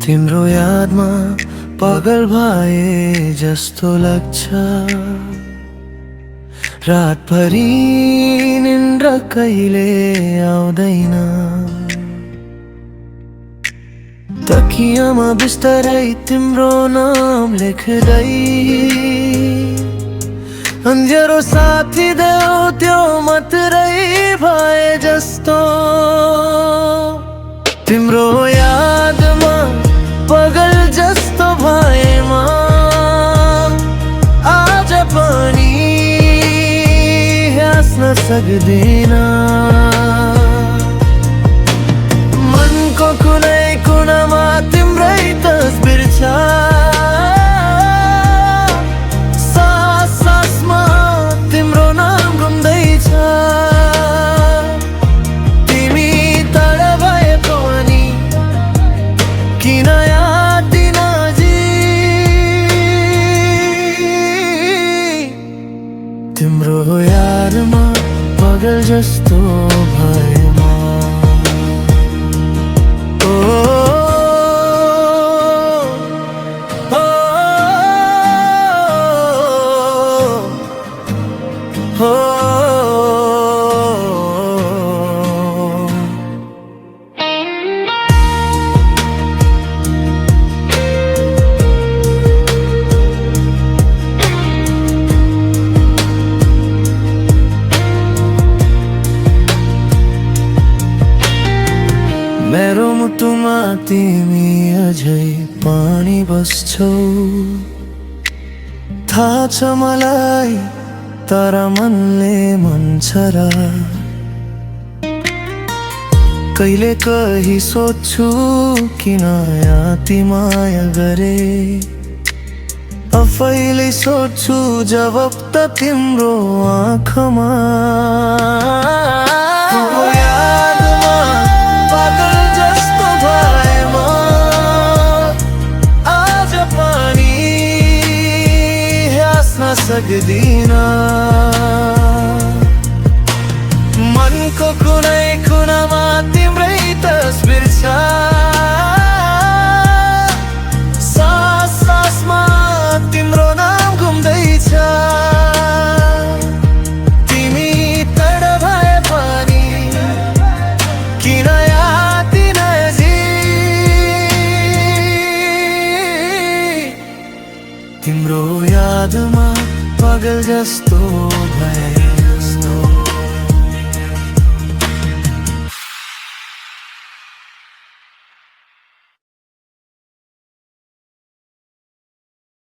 तिम्रो यादमा पागल भए जस्तो लाग्छ। रातभरि निन्द्रा कहिले आउँदैन। तकियामा बिस्तारै तिम्रो नाम लेख्दै अन्ध्यारो साथी देऊ त्यो मात्रै भए जस्तो। तिम्रो यादमा पागल जस्तो भएमा आज पनि हाँस्न सक्दिन। मनको कुनै कुनामा तिम्रै तस्बिर छ। सास सासमा तिम्रो नाम घुम्दैछ। तिमी टाढा भए पनि किन यादिन जी। तिम्रो यादमा पागल जस्तो भएमा मेरो मुटुमा तिमी अझै पानी बस्छौ। थाहा छ मलाई तर मनले भन्छ र कहिले कही सोच्छु किन याति माया गरे। आफैले सोच्छु जवाब त तिम्रो आँखामा। सक्दिन मनको कुनै कुनामा तिम्रै तस्बिर छ। सास सासमा तिम्रो नाम घुम्दैछ। तिमी टाढा भए पनि किन यादिन जी। तिम्रो यादमा पागल जस्तो भए।